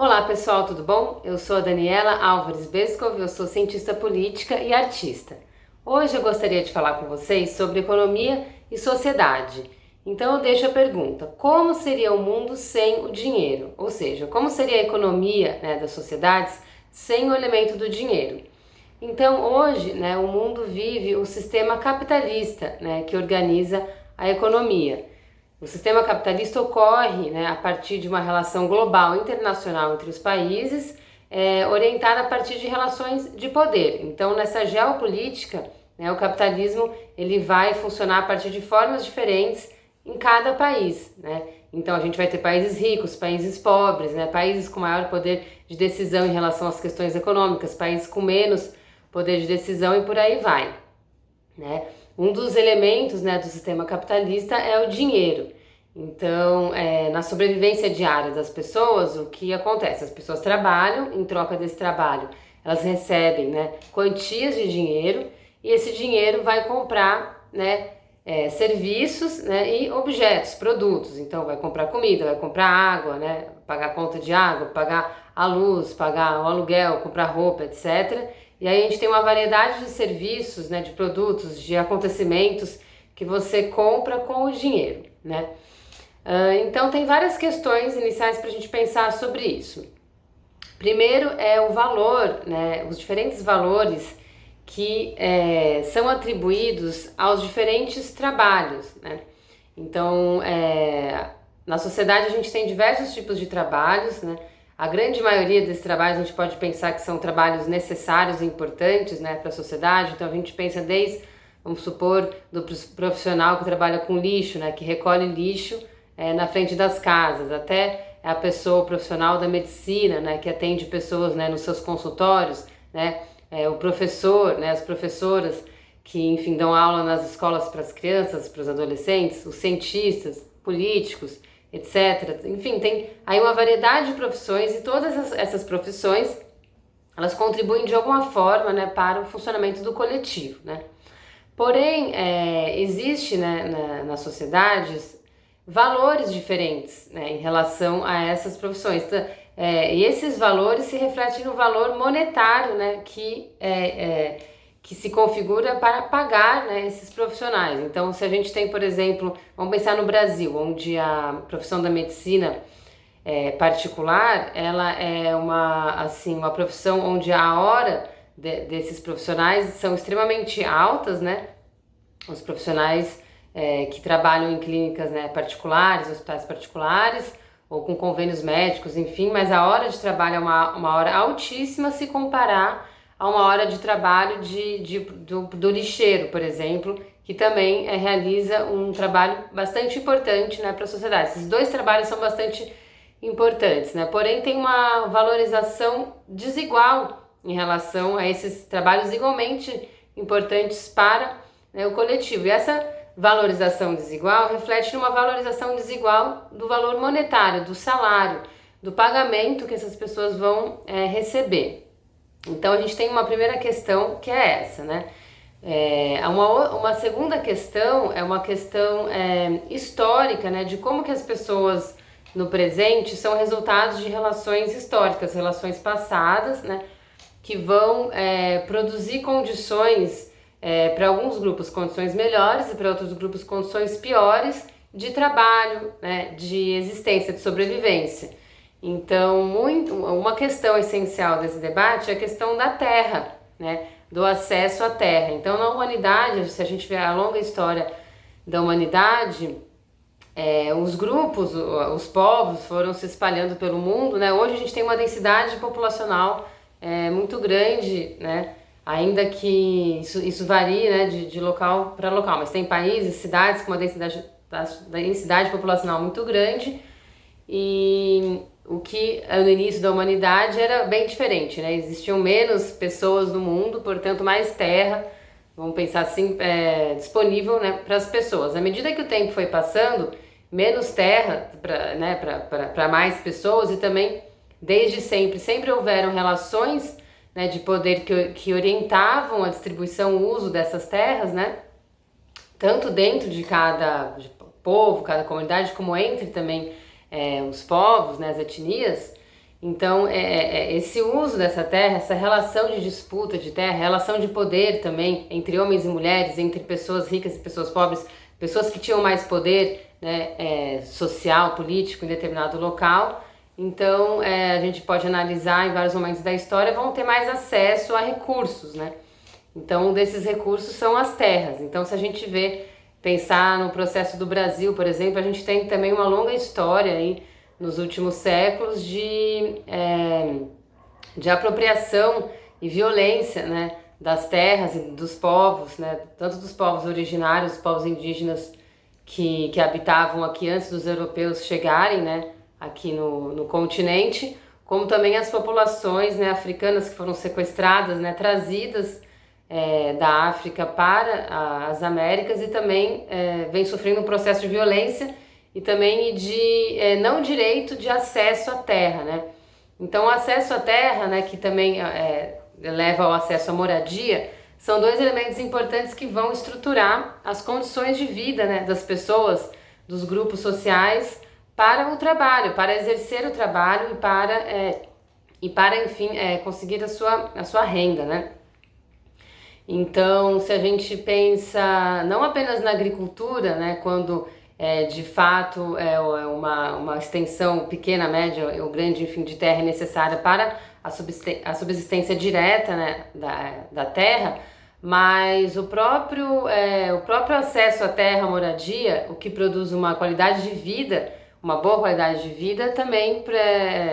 Olá pessoal, tudo bom? Eu sou a Daniela Álvares Bescov, eu sou cientista política e artista. Hoje eu gostaria de falar com vocês sobre economia e sociedade. Então eu deixo a pergunta: como seria o mundo sem o dinheiro? Ou seja, como seria a economia, das sociedades sem o elemento do dinheiro? Então hoje, o mundo vive o sistema capitalista, que organiza a economia. O sistema capitalista ocorre, a partir de uma relação global internacional entre os países, orientada a partir de relações de poder. Então, nessa geopolítica, o capitalismo ele vai funcionar a partir de formas diferentes em cada país. Então, a gente vai ter países ricos, países pobres, países com maior poder de decisão em relação às questões econômicas, países com menos poder de decisão e por aí vai. Um dos elementos do sistema capitalista é o dinheiro. Então, na sobrevivência diária das pessoas, o que acontece? As pessoas trabalham, em troca desse trabalho, elas recebem quantias de dinheiro e esse dinheiro vai comprar serviços e objetos, produtos. Então, vai comprar comida, vai comprar água, pagar a conta de água, pagar a luz, pagar o aluguel, comprar roupa, etc. E aí a gente tem uma variedade de serviços, de produtos, de acontecimentos que você compra com o dinheiro, Então tem várias questões iniciais para a gente pensar sobre isso. Primeiro é o valor, os diferentes valores que são atribuídos aos diferentes trabalhos, Então, na sociedade a gente tem diversos tipos de trabalhos, A grande maioria desses trabalhos a gente pode pensar que são trabalhos necessários e importantes, para a sociedade. Então a gente pensa desde, vamos supor, do profissional que trabalha com lixo, que recolhe lixo na frente das casas, até a pessoa, o profissional da medicina, que atende pessoas nos seus consultórios, o professor, as professoras que, enfim, dão aula nas escolas para as crianças, para os adolescentes, os cientistas, políticos, etc. Enfim, tem aí uma variedade de profissões e todas essas profissões elas contribuem de alguma forma para o funcionamento do coletivo. Porém, existe nas sociedades valores diferentes em relação a essas profissões. E esses valores se refletem no valor monetário que se configura para pagar esses profissionais. Então, se a gente tem, por exemplo, vamos pensar no Brasil, onde a profissão da medicina particular, ela é uma profissão onde a hora desses profissionais são extremamente altas, Os profissionais que trabalham em clínicas particulares, hospitais particulares, ou com convênios médicos, enfim, mas a hora de trabalho é uma hora altíssima se comparar a uma hora de trabalho do lixeiro, por exemplo, que também realiza um trabalho bastante importante para a sociedade. Esses dois trabalhos são bastante importantes, porém tem uma valorização desigual em relação a esses trabalhos igualmente importantes para o coletivo. E essa valorização desigual reflete numa valorização desigual do valor monetário, do salário, do pagamento que essas pessoas vão receber. Então a gente tem uma primeira questão que é essa, Uma segunda questão é uma questão histórica, de como que as pessoas no presente são resultados de relações históricas, relações passadas, que vão produzir condições para alguns grupos condições melhores e para outros grupos condições piores de trabalho, de existência, de sobrevivência. Então, uma questão essencial desse debate é a questão da terra, do acesso à terra. Então, na humanidade, se a gente vê a longa história da humanidade, os grupos, os povos foram se espalhando pelo mundo, Hoje a gente tem uma densidade populacional muito grande, Ainda que isso varie de local para local, mas tem países, cidades com uma densidade populacional muito grande e o que no início da humanidade era bem diferente, Existiam menos pessoas no mundo, portanto mais terra, vamos pensar assim, disponível para as pessoas. À medida que o tempo foi passando, menos terra para mais pessoas e também desde sempre houveram relações de poder que orientavam a distribuição, o uso dessas terras, tanto dentro de cada povo, cada comunidade, como entre também os povos, as etnias. Então, esse uso dessa terra, essa relação de disputa de terra, relação de poder também entre homens e mulheres, entre pessoas ricas e pessoas pobres, pessoas que tinham mais poder, né, social, político em determinado local. Então, a gente pode analisar em vários momentos da história, vão ter mais acesso a recursos, né? Então, um desses recursos são as terras. Então, se a gente pensar no processo do Brasil, por exemplo, a gente tem também uma longa história aí nos últimos séculos de apropriação e violência, né, das terras e dos povos, né, tanto dos povos originários, dos povos indígenas que habitavam aqui antes dos europeus chegarem, né, aqui no continente, como também as populações, né, africanas que foram sequestradas, né, trazidas da África para as Américas e também vem sofrendo um processo de violência e também de não direito de acesso à terra, né? Então, o acesso à terra, né, que também leva ao acesso à moradia, são dois elementos importantes que vão estruturar as condições de vida, né, das pessoas, dos grupos sociais para o trabalho, para exercer o trabalho e para enfim, conseguir a sua renda, né? Então, se a gente pensa não apenas na agricultura, né, quando de fato uma extensão pequena, média ou grande, enfim, de terra é necessária para a subsistência direta, né, da terra, mas o próprio acesso à terra, à moradia, o que produz uma qualidade de vida, uma boa qualidade de vida, também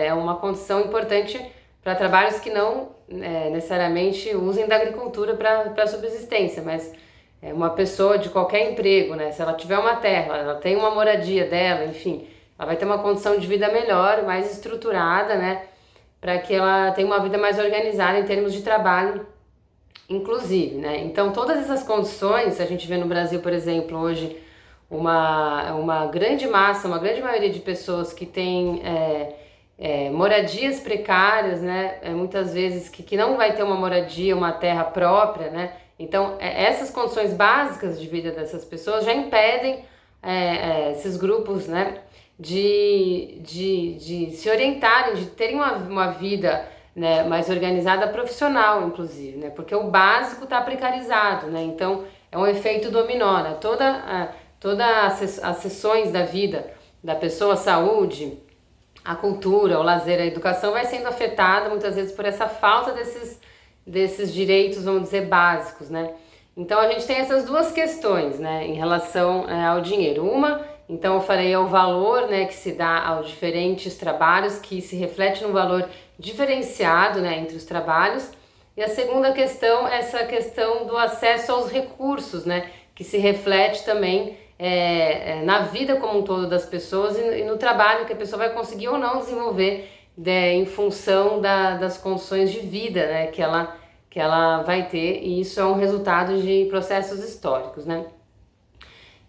é uma condição importante para trabalhos que não necessariamente usem da agricultura para subsistência, mas uma pessoa de qualquer emprego, né? Se ela tiver uma terra, ela tem uma moradia dela, enfim, ela vai ter uma condição de vida melhor, mais estruturada, né? Para que ela tenha uma vida mais organizada em termos de trabalho, inclusive, né? Então, todas essas condições, a gente vê no Brasil, por exemplo, hoje, uma grande massa, uma grande maioria de pessoas que tem moradias precárias, né? Muitas vezes que não vai ter uma moradia, uma terra própria, né? Então, essas condições básicas de vida dessas pessoas já impedem esses grupos, né, de se orientarem, de terem uma vida, né, mais organizada, profissional, inclusive, né? Porque o básico está precarizado, né? Então, é um efeito dominó, né? Todas as seções da vida da pessoa, a saúde, a cultura, o lazer, a educação vai sendo afetada muitas vezes por essa falta desses direitos, vamos dizer, básicos, né? Então a gente tem essas duas questões, né, em relação ao dinheiro. Uma, então eu falei, é o valor, né, que se dá aos diferentes trabalhos, que se reflete num valor diferenciado, né, entre os trabalhos. E a segunda questão, essa questão do acesso aos recursos, né, que se reflete também na vida como um todo das pessoas e no trabalho que a pessoa vai conseguir ou não desenvolver em função das condições de vida, né, que ela vai ter, e isso é um resultado de processos históricos, né?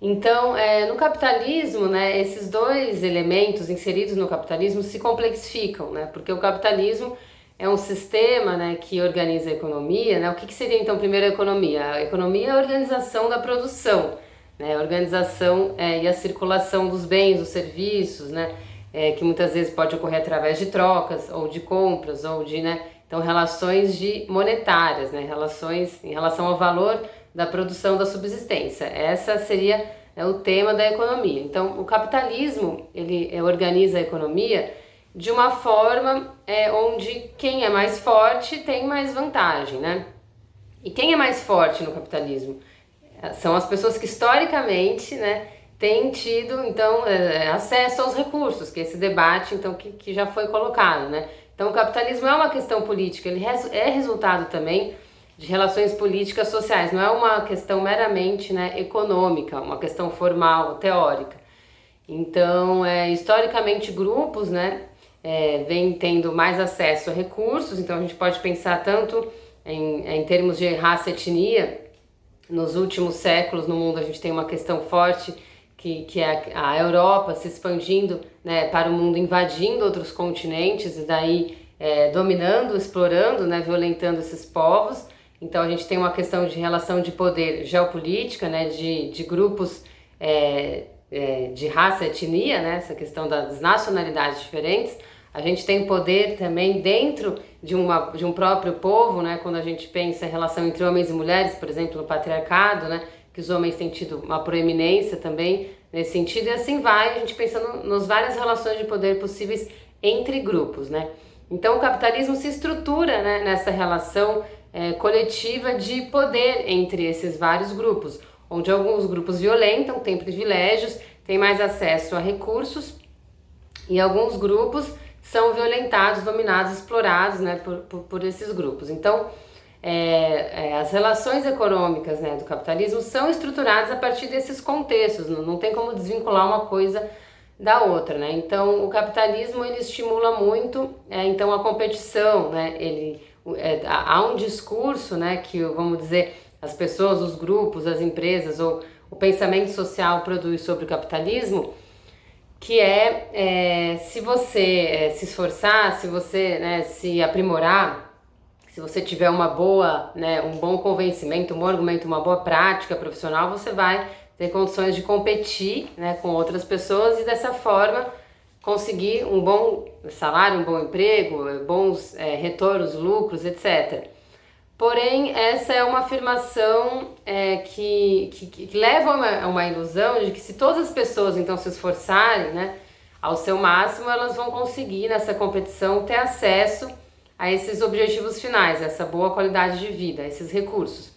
Então, no capitalismo, né, esses dois elementos inseridos no capitalismo se complexificam, né, porque o capitalismo é um sistema, né, que organiza a economia, né? O que seria então primeiro a economia? A economia é a organização da produção, né, a organização e a circulação dos bens, dos serviços, né, que muitas vezes pode ocorrer através de trocas ou de compras ou né, então relações monetárias, né, relações em relação ao valor da produção da subsistência. Essa seria o tema da economia. Então, o capitalismo, ele organiza a economia de uma forma onde quem é mais forte tem mais vantagem, né? E quem é mais forte no capitalismo? São as pessoas que historicamente, né, têm tido, então, acesso aos recursos, que é esse debate, então, que já foi colocado, né? Então, o capitalismo é uma questão política, ele é resultado também de relações políticas sociais, não é uma questão meramente, né, econômica, uma questão formal, teórica. Então, historicamente, grupos, né, vêm tendo mais acesso a recursos, então a gente pode pensar tanto em termos de raça e etnia. Nos últimos séculos no mundo a gente tem uma questão forte que é a Europa se expandindo, né, para o mundo, invadindo outros continentes e daí dominando, explorando, né, violentando esses povos. Então a gente tem uma questão de relação de poder geopolítica, né, de grupos de raça e etnia, né, essa questão das nacionalidades diferentes. A gente tem poder também dentro de um próprio povo, né? Quando a gente pensa em relação entre homens e mulheres, por exemplo, no patriarcado, né? Que os homens têm tido uma proeminência também nesse sentido, e assim vai, a gente pensando nas várias relações de poder possíveis entre grupos, né? Então o capitalismo se estrutura, né, nessa relação coletiva de poder entre esses vários grupos, onde alguns grupos violentam, têm privilégios, têm mais acesso a recursos, e alguns grupos são violentados, dominados, explorados, né, por esses grupos. Então, as relações econômicas, né, do capitalismo são estruturadas a partir desses contextos, não tem como desvincular uma coisa da outra, né? Então, o capitalismo ele estimula muito, então a competição, né? Há um discurso, né, que, vamos dizer, as pessoas, os grupos, as empresas ou o pensamento social produz sobre o capitalismo, que se você se esforçar, se você, né, se aprimorar, se você tiver uma boa, né, um bom convencimento, um bom argumento, uma boa prática profissional, você vai ter condições de competir, né, com outras pessoas e dessa forma conseguir um bom salário, um bom emprego, bons retornos, lucros, etc. Porém, essa é uma afirmação que leva a uma ilusão de que se todas as pessoas então se esforçarem, né, ao seu máximo, elas vão conseguir nessa competição ter acesso a esses objetivos finais, a essa boa qualidade de vida, a esses recursos.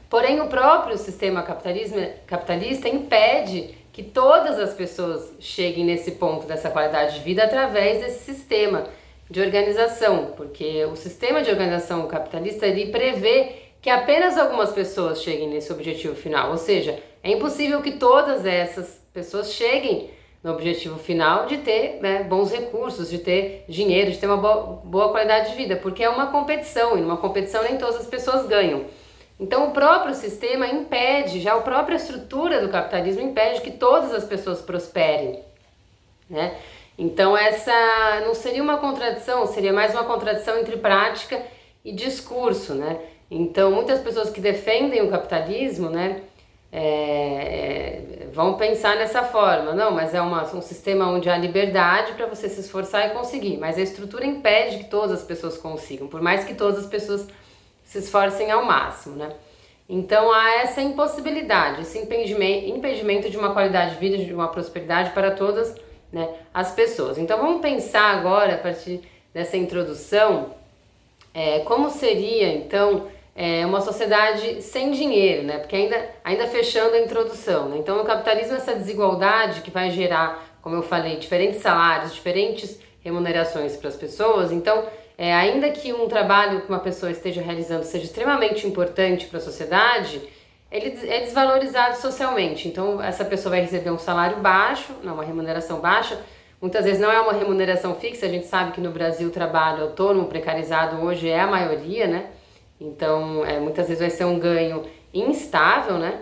Porém, o próprio sistema capitalista impede que todas as pessoas cheguem nesse ponto dessa qualidade de vida através desse sistema de organização, porque o sistema de organização capitalista ele prevê que apenas algumas pessoas cheguem nesse objetivo final, ou seja, é impossível que todas essas pessoas cheguem no objetivo final de ter, né, bons recursos, de ter dinheiro, de ter uma boa qualidade de vida, porque é uma competição, e numa competição nem todas as pessoas ganham. Então o próprio sistema impede, já a própria estrutura do capitalismo impede que todas as pessoas prosperem, né? Então essa não seria uma contradição, seria mais uma contradição entre prática e discurso, né? Então muitas pessoas que defendem o capitalismo, né, vão pensar nessa forma, não, mas é um sistema onde há liberdade para você se esforçar e conseguir, mas a estrutura impede que todas as pessoas consigam, por mais que todas as pessoas se esforcem ao máximo, né? Então há essa impossibilidade, esse impedimento de uma qualidade de vida, de uma prosperidade para todas, né, as pessoas. Então vamos pensar agora, a partir dessa introdução, como seria então uma sociedade sem dinheiro, né? Porque ainda fechando a introdução, né? Então no capitalismo essa desigualdade que vai gerar, como eu falei, diferentes salários, diferentes remunerações para as pessoas, então ainda que um trabalho que uma pessoa esteja realizando seja extremamente importante para a sociedade, ele é desvalorizado socialmente. Então essa pessoa vai receber um salário baixo, uma remuneração baixa, muitas vezes não é uma remuneração fixa, a gente sabe que no Brasil o trabalho autônomo precarizado hoje é a maioria, né? Então muitas vezes vai ser um ganho instável, né?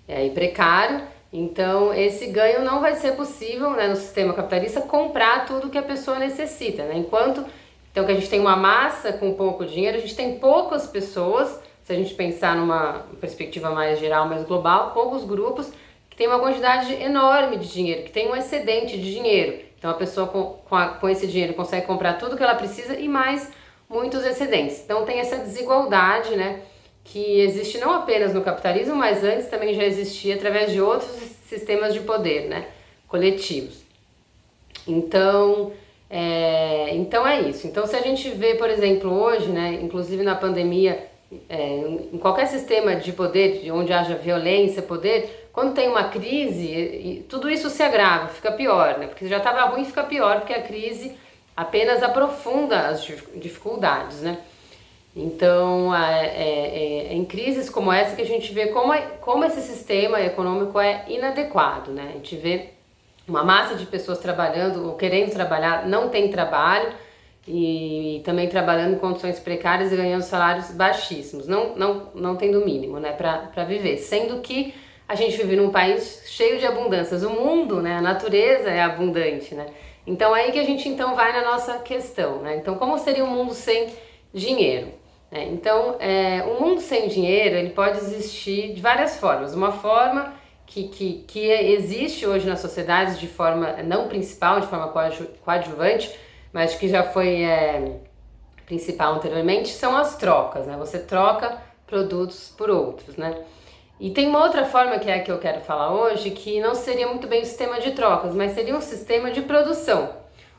E precário. Então esse ganho não vai ser possível, né, no sistema capitalista comprar tudo que a pessoa necessita, né? Então que a gente tem uma massa com pouco dinheiro, a gente tem poucas pessoas, se a gente pensar numa perspectiva mais geral, mais global, poucos grupos que têm uma quantidade enorme de dinheiro, que tem um excedente de dinheiro. Então a pessoa com esse dinheiro consegue comprar tudo que ela precisa e mais muitos excedentes. Então tem essa desigualdade, né, que existe não apenas no capitalismo, mas antes também já existia através de outros sistemas de poder, né, coletivos. Então é isso. Então se a gente vê, por exemplo, hoje, né, inclusive na pandemia, em qualquer sistema de poder, onde haja violência, poder, quando tem uma crise, tudo isso se agrava, fica pior, né, porque já estava ruim, fica pior, porque a crise apenas aprofunda as dificuldades, né? Então, em crises como essa que a gente vê como esse sistema econômico é inadequado, né? A gente vê uma massa de pessoas trabalhando ou querendo trabalhar, não tem trabalho e também trabalhando em condições precárias e ganhando salários baixíssimos, não tendo o mínimo, né, para viver. Sendo que a gente vive num país cheio de abundâncias, o mundo, né, a natureza é abundante, né? Então aí que a gente então vai na nossa questão, né? Então como seria um mundo sem dinheiro? Então um mundo sem dinheiro ele pode existir de várias formas. Uma forma que existe hoje na sociedade de forma não principal, de forma coadjuvante, mas que já foi principal anteriormente, são as trocas, né? Você troca produtos por outros, né? E tem uma outra forma que é a que eu quero falar hoje, que não seria muito bem o sistema de trocas, mas seria um sistema de produção.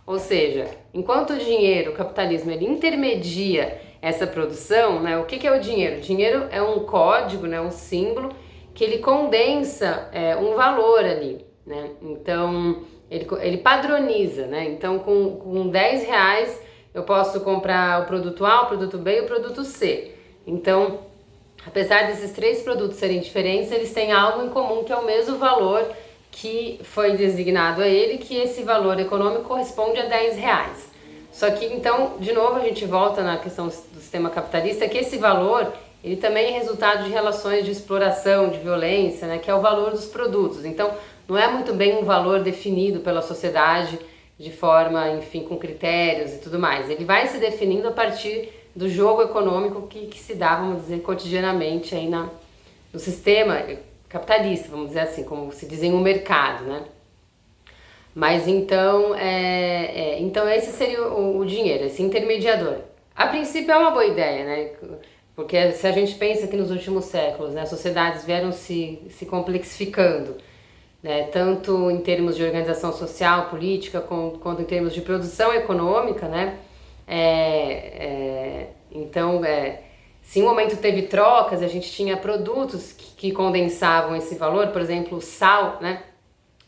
Ou seja, enquanto o dinheiro, o capitalismo, ele intermedia essa produção, né? O que é o dinheiro? O dinheiro é um código, né? Um símbolo que ele condensa um valor ali, né? Então, ele padroniza, né? Então, com 10 reais eu posso comprar o produto A, o produto B e o produto C. Então, apesar desses três produtos serem diferentes, eles têm algo em comum, que é o mesmo valor que foi designado a ele, que esse valor econômico corresponde a 10 reais. Só que, então, de novo, a gente volta na questão do sistema capitalista, que esse valor, ele também é resultado de relações de exploração, de violência, né, que é o valor dos produtos. Então, não é muito bem um valor definido pela sociedade de forma, enfim, com critérios e tudo mais. Ele vai se definindo a partir do jogo econômico que se dá, vamos dizer, cotidianamente aí no sistema capitalista, vamos dizer assim, como se diz em um mercado, né? Mas então, então esse seria o dinheiro, esse intermediador. A princípio é uma boa ideia, né? Porque se a gente pensa que nos últimos séculos, né, as sociedades vieram se complexificando, né, tanto em termos de organização social, política, quanto em termos de produção econômica, né? Então, se em um momento teve trocas, a gente tinha produtos que condensavam esse valor, por exemplo, o sal, né?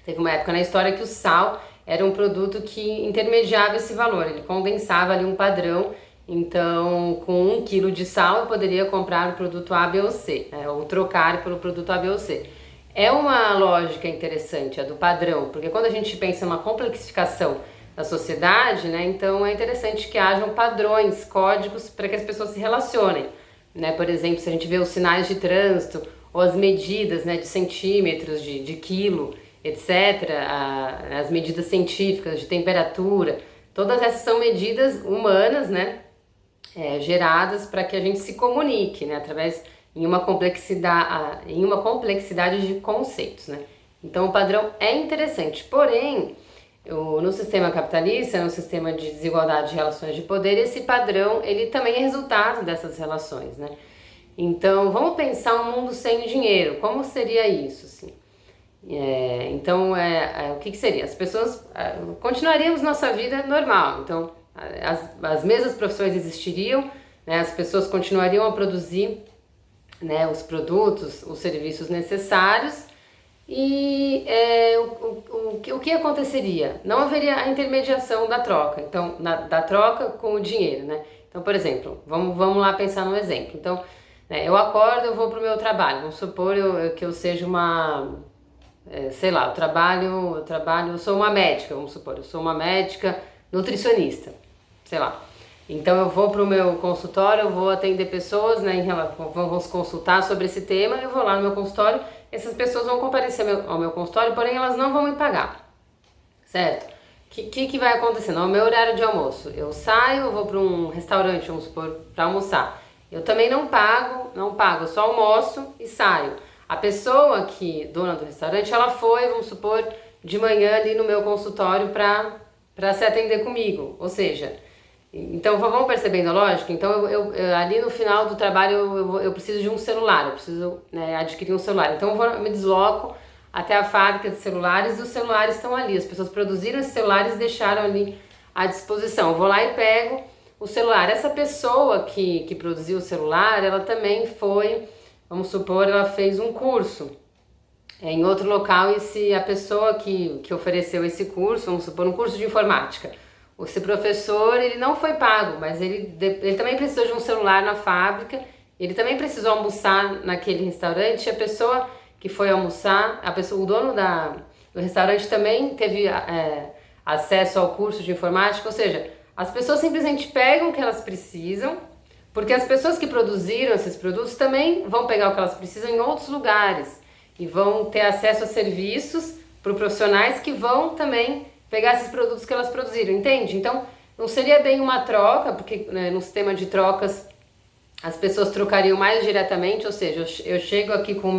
Teve uma época na história que o sal era um produto que intermediava esse valor, ele condensava ali um padrão. Então, com 1 quilo de sal, eu poderia comprar o produto A, B ou C, né? Ou trocar pelo produto A, B ou C. É uma lógica interessante, a do padrão, porque quando a gente pensa em uma complexificação da sociedade, né, então é interessante que hajam padrões, códigos para que as pessoas se relacionem, né? Por exemplo, se a gente vê os sinais de trânsito ou as medidas, né, de centímetros, de quilo, etc., as medidas científicas de temperatura, todas essas são medidas humanas, né, geradas para que a gente se comunique, né, através em uma complexidade de conceitos, né? Então o padrão é interessante, porém no sistema capitalista, no sistema de desigualdade de relações de poder, esse padrão ele também é resultado dessas relações, né? Então vamos pensar um mundo sem dinheiro, como seria isso, assim? Então o que seria? As pessoas continuaríamos nossa vida normal, então as mesmas profissões existiriam, né? As pessoas continuariam a produzir, né, os produtos, os serviços necessários e o que aconteceria? Não haveria a intermediação da troca, então da troca com o dinheiro, né? Então, por exemplo, vamos lá pensar num exemplo. Então, né, eu acordo, eu vou para o meu trabalho, vamos supor que eu seja sei lá, eu sou uma médica, vamos supor, eu sou uma médica nutricionista, sei lá. Então eu vou para o meu consultório, eu vou atender pessoas, né, vamos consultar sobre esse tema, eu vou lá no meu consultório, essas pessoas vão comparecer ao meu consultório, porém elas não vão me pagar, certo? O que vai acontecer? No meu horário de almoço, eu saio, eu vou para um restaurante, vamos supor, para almoçar. Eu também não pago, eu só almoço e saio. A pessoa dona do restaurante, ela foi, vamos supor, de manhã ali no meu consultório para se atender comigo, ou seja... Então vamos percebendo a lógica? Então eu ali no final do trabalho eu preciso de um celular, eu preciso, né, adquirir um celular. Então eu me desloco até a fábrica de celulares e os celulares estão ali. As pessoas produziram esses celulares e deixaram ali à disposição. Eu vou lá e pego o celular. Essa pessoa que produziu o celular, ela também foi, vamos supor, ela fez um curso em outro local, e se a pessoa que ofereceu esse curso, vamos supor, um curso de informática, esse professor, ele não foi pago, mas ele também precisou de um celular na fábrica, ele também precisou almoçar naquele restaurante, a pessoa que foi almoçar, o dono do restaurante também teve acesso ao curso de informática, ou seja, as pessoas simplesmente pegam o que elas precisam, porque as pessoas que produziram esses produtos também vão pegar o que elas precisam em outros lugares e vão ter acesso a serviços para profissionais que vão também pegar esses produtos que elas produziram, entende? Então, não seria bem uma troca, porque, né, no sistema de trocas as pessoas trocariam mais diretamente, ou seja, eu chego aqui com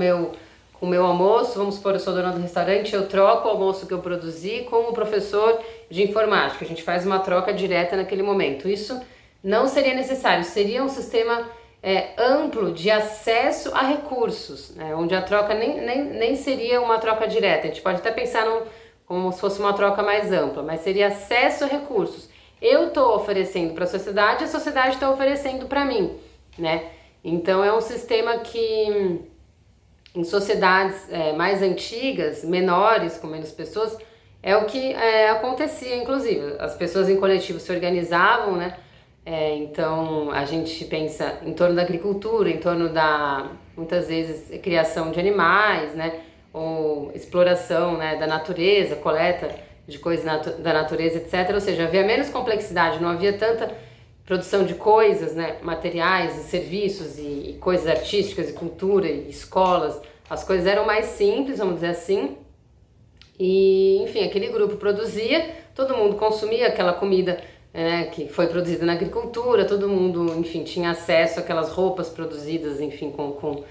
o meu almoço, vamos supor, eu sou dona do restaurante, eu troco o almoço que eu produzi com o professor de informática, a gente faz uma troca direta naquele momento. Isso não seria necessário, seria um sistema amplo de acesso a recursos, né, onde a troca nem seria uma troca direta, a gente pode até pensar como se fosse uma troca mais ampla, mas seria acesso a recursos. Eu estou oferecendo para a sociedade está oferecendo para mim, né? Então é um sistema que em sociedades mais antigas, menores, com menos pessoas, é o que acontecia, inclusive. As pessoas em coletivo se organizavam, né? Então a gente pensa em torno da agricultura, em torno muitas vezes, criação de animais, né? Ou exploração, né, da natureza, coleta de coisas da natureza, etc. Ou seja, havia menos complexidade, não havia tanta produção de coisas, né, materiais e serviços e coisas artísticas e cultura e escolas. As coisas eram mais simples, vamos dizer assim. E, enfim, aquele grupo produzia, todo mundo consumia aquela comida que foi produzida na agricultura, todo mundo, enfim, tinha acesso àquelas roupas produzidas, enfim, com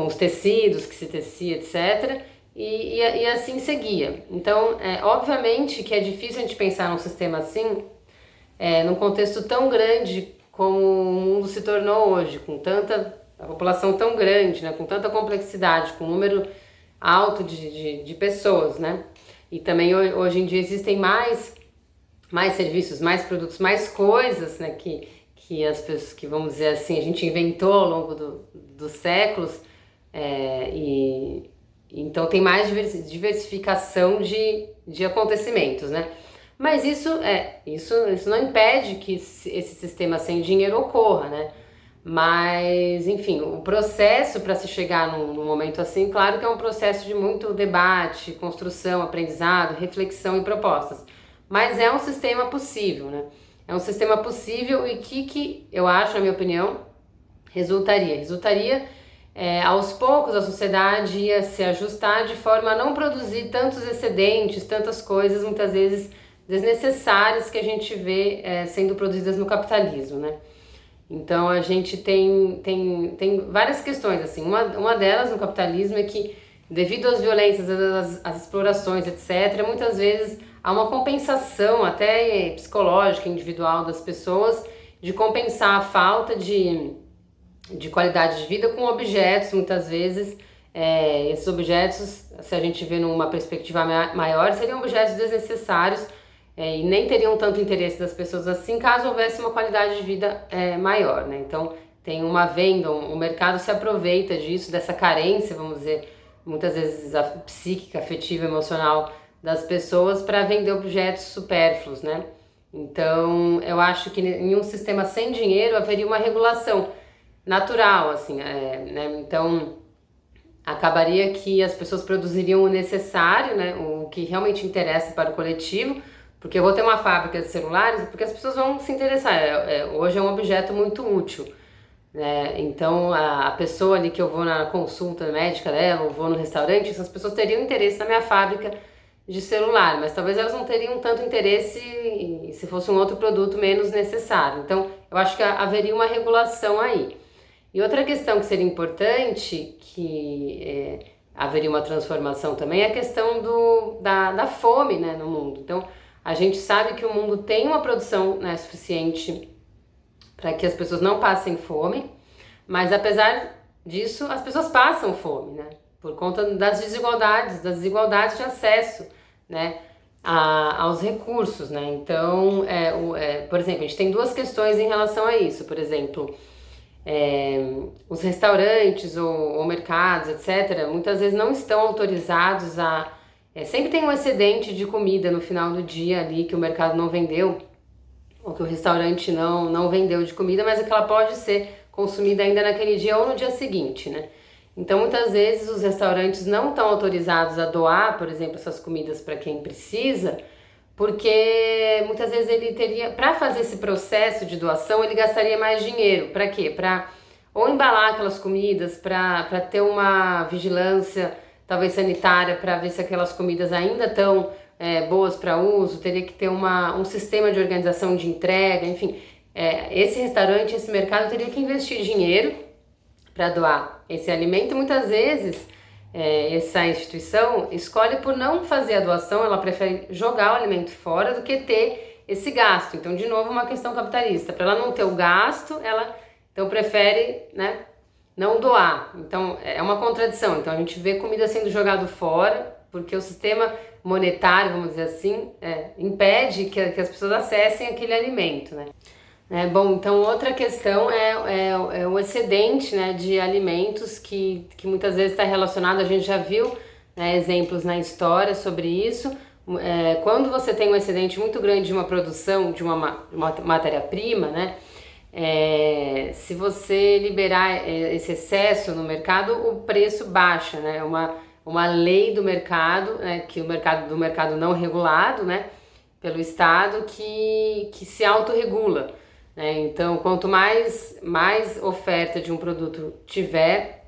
os tecidos que se tecia, etc. E assim seguia. Então, obviamente que é difícil a gente pensar num sistema assim, num contexto tão grande como o mundo se tornou hoje, a população tão grande, né, com tanta complexidade, com um número alto de pessoas, né? E também hoje em dia existem mais serviços, mais produtos, mais coisas, né, que as pessoas, que vamos dizer assim, a gente inventou ao longo dos séculos, e então tem mais diversificação de acontecimentos, né? Mas isso não impede que esse sistema sem dinheiro ocorra, né? Mas, enfim, o processo para se chegar num momento assim, claro que é um processo de muito debate, construção, aprendizado, reflexão e propostas. Mas é um sistema possível, né? É um sistema possível e que eu acho, na minha opinião, resultaria aos poucos a sociedade ia se ajustar de forma a não produzir tantos excedentes, tantas coisas, muitas vezes desnecessárias que a gente vê sendo produzidas no capitalismo, né? Então a gente tem várias questões, assim, uma delas no capitalismo é que devido às violências, às explorações, etc., muitas vezes há uma compensação até psicológica, individual das pessoas, de compensar a falta de qualidade de vida com objetos, muitas vezes. Esses objetos, se a gente vê numa perspectiva maior, seriam objetos desnecessários e nem teriam tanto interesse das pessoas assim, caso houvesse uma qualidade de vida maior, né? Então tem uma venda, o mercado se aproveita disso, dessa carência, vamos dizer, muitas vezes psíquica, afetiva, emocional das pessoas, para vender objetos supérfluos, né? Então eu acho que em um sistema sem dinheiro haveria uma regulação natural, assim, né? Então acabaria que as pessoas produziriam o necessário, né? O que realmente interessa para o coletivo, porque eu vou ter uma fábrica de celulares, porque as pessoas vão se interessar. Hoje é um objeto muito útil, né? Então a pessoa ali que eu vou na consulta médica dela, ou vou no restaurante, essas pessoas teriam interesse na minha fábrica de celular, mas talvez elas não teriam tanto interesse se fosse um outro produto menos necessário. Então eu acho que haveria uma regulação aí. E outra questão que seria importante, que haveria uma transformação também, é a questão da fome, né, no mundo. Então, a gente sabe que o mundo tem uma produção, né, suficiente para que as pessoas não passem fome, mas apesar disso, as pessoas passam fome, né, por conta das desigualdades de acesso, né, aos recursos, né. Então, por exemplo, a gente tem duas questões em relação a isso. Por exemplo, os restaurantes ou mercados, etc., muitas vezes não estão autorizados sempre tem um excedente de comida no final do dia ali que o mercado não vendeu, ou que o restaurante não vendeu de comida, mas que ela pode ser consumida ainda naquele dia ou no dia seguinte, né? Então muitas vezes os restaurantes não estão autorizados a doar, por exemplo, essas comidas para quem precisa, porque muitas vezes ele teria, para fazer esse processo de doação, ele gastaria mais dinheiro. Para quê? Para ou embalar aquelas comidas, para ter uma vigilância, talvez sanitária, para ver se aquelas comidas ainda estão boas para uso, teria que ter um sistema de organização de entrega, enfim. Esse restaurante, esse mercado teria que investir dinheiro para doar esse alimento. Muitas vezes essa instituição escolhe por não fazer a doação, ela prefere jogar o alimento fora do que ter esse gasto. Então, de novo, uma questão capitalista. Para ela não ter o gasto, ela então prefere, né, não doar. Então, é uma contradição. Então, a gente vê comida sendo jogada fora, porque o sistema monetário, vamos dizer assim, impede que as pessoas acessem aquele alimento, né? Bom, então outra questão é o excedente, né, de alimentos que muitas vezes está relacionado, a gente já viu, né, exemplos na história sobre isso. Quando você tem um excedente muito grande de uma produção, de uma matéria-prima, né, se você liberar esse excesso no mercado, o preço baixa, né, uma lei do mercado, né, que do mercado não regulado, né, pelo Estado, que se autorregula. Então, quanto mais oferta de um produto tiver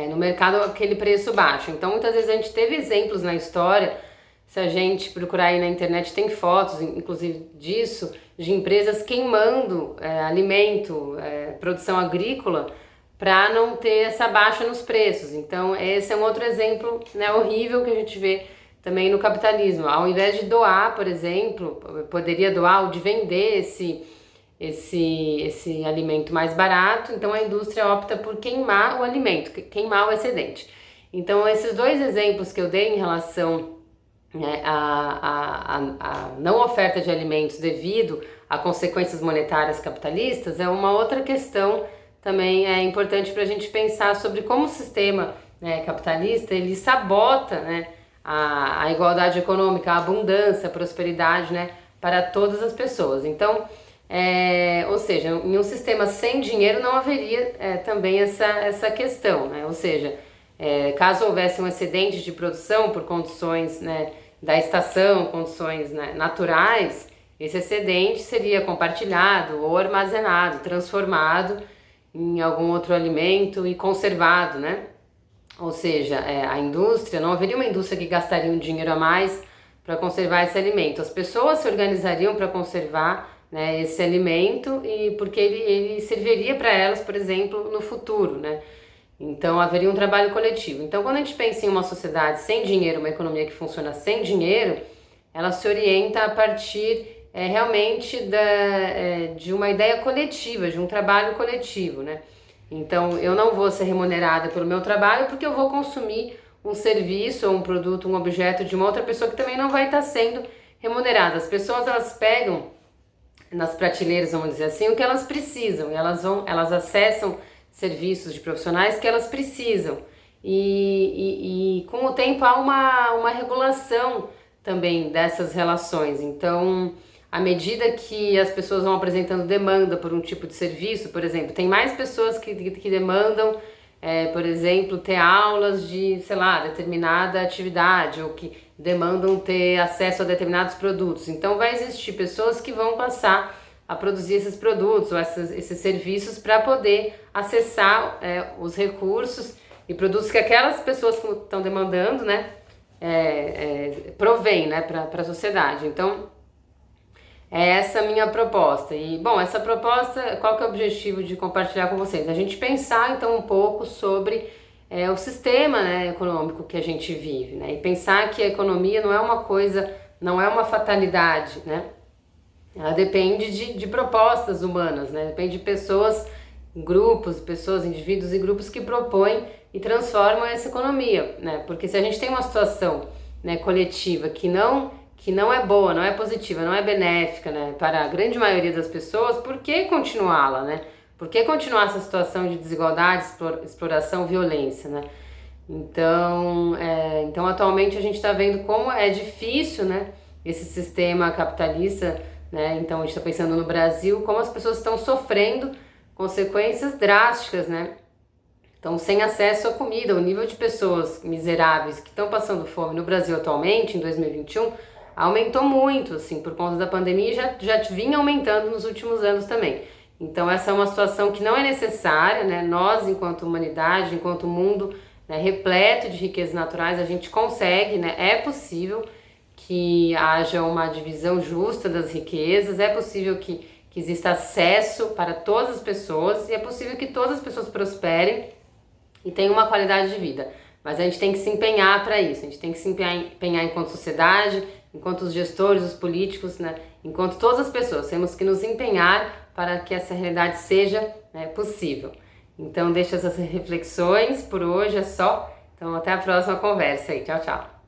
no mercado, aquele preço baixa. Então, muitas vezes a gente teve exemplos na história, se a gente procurar aí na internet, tem fotos, inclusive, disso, de empresas queimando alimento, produção agrícola, para não ter essa baixa nos preços. Então, esse é um outro exemplo, né, horrível que a gente vê também no capitalismo. Ao invés de doar, por exemplo, poderia doar ou de vender esse alimento mais barato, então a indústria opta por queimar o alimento, queimar o excedente. Então, esses dois exemplos que eu dei em relação, né, a não oferta de alimentos devido a consequências monetárias capitalistas é uma outra questão também importante para a gente pensar sobre como o sistema, né, capitalista ele sabota, né, a igualdade econômica, a abundância, a prosperidade, né, para todas as pessoas. Então, ou seja, em um sistema sem dinheiro não haveria também essa questão, né? Ou seja, caso houvesse um excedente de produção por condições, né, da estação, condições, né, naturais, esse excedente seria compartilhado ou armazenado, transformado em algum outro alimento e conservado, né? Ou seja, a indústria, não haveria uma indústria que gastaria um dinheiro a mais para conservar esse alimento. As pessoas se organizariam para conservar, né, esse alimento e porque ele serviria para elas, por exemplo, no futuro, né? Então haveria um trabalho coletivo. Então, quando a gente pensa em uma sociedade sem dinheiro, uma economia que funciona sem dinheiro, ela se orienta a partir realmente de uma ideia coletiva, de um trabalho coletivo, né? Então, eu não vou ser remunerada pelo meu trabalho porque eu vou consumir um serviço ou um produto, um objeto de uma outra pessoa que também não vai estar sendo remunerada. As pessoas, elas pegam nas prateleiras, vamos dizer assim, o que elas precisam, e elas acessam serviços de profissionais que elas precisam, e com o tempo há uma regulação também dessas relações. Então, à medida que as pessoas vão apresentando demanda por um tipo de serviço, por exemplo, tem mais pessoas que demandam, por exemplo, ter aulas de, sei lá, determinada atividade, ou que demandam ter acesso a determinados produtos. Então vai existir pessoas que vão passar a produzir esses produtos ou esses serviços para poder acessar os recursos e produtos que aquelas pessoas que estão demandando, né, provém, né, para a sociedade. Então, essa é a minha proposta. E, bom, essa proposta, qual que é o objetivo de compartilhar com vocês? A gente pensar, então, um pouco sobre o sistema, né, econômico que a gente vive, né? E pensar que a economia não é uma coisa, não é uma fatalidade, né? Ela depende de propostas humanas, né? Depende de pessoas, grupos, pessoas, indivíduos e grupos que propõem e transformam essa economia, né? Porque se a gente tem uma situação, né, coletiva que não é boa, não é positiva, não é benéfica, né, para a grande maioria das pessoas, por que continuá-la, né? Por que continuar essa situação de desigualdade, exploração, violência, né? Então, atualmente a gente está vendo como é difícil, né, esse sistema capitalista, né? Então, a gente está pensando no Brasil, como as pessoas estão sofrendo consequências drásticas, né? Então, sem acesso à comida, o nível de pessoas miseráveis que estão passando fome no Brasil atualmente, em 2021, aumentou muito, assim, por conta da pandemia, e já vinha aumentando nos últimos anos também. Então, essa é uma situação que não é necessária, né? Nós, enquanto humanidade, enquanto mundo, né, repleto de riquezas naturais, a gente consegue, né? É possível que haja uma divisão justa das riquezas, é possível que exista acesso para todas as pessoas, e é possível que todas as pessoas prosperem e tenham uma qualidade de vida. Mas a gente tem que se empenhar para isso, a gente tem que se empenhar enquanto sociedade, enquanto os gestores, os políticos, né, enquanto todas as pessoas, temos que nos empenhar para que essa realidade seja, né, possível. Então deixo essas reflexões, por hoje é só, então até a próxima conversa aí, tchau, tchau.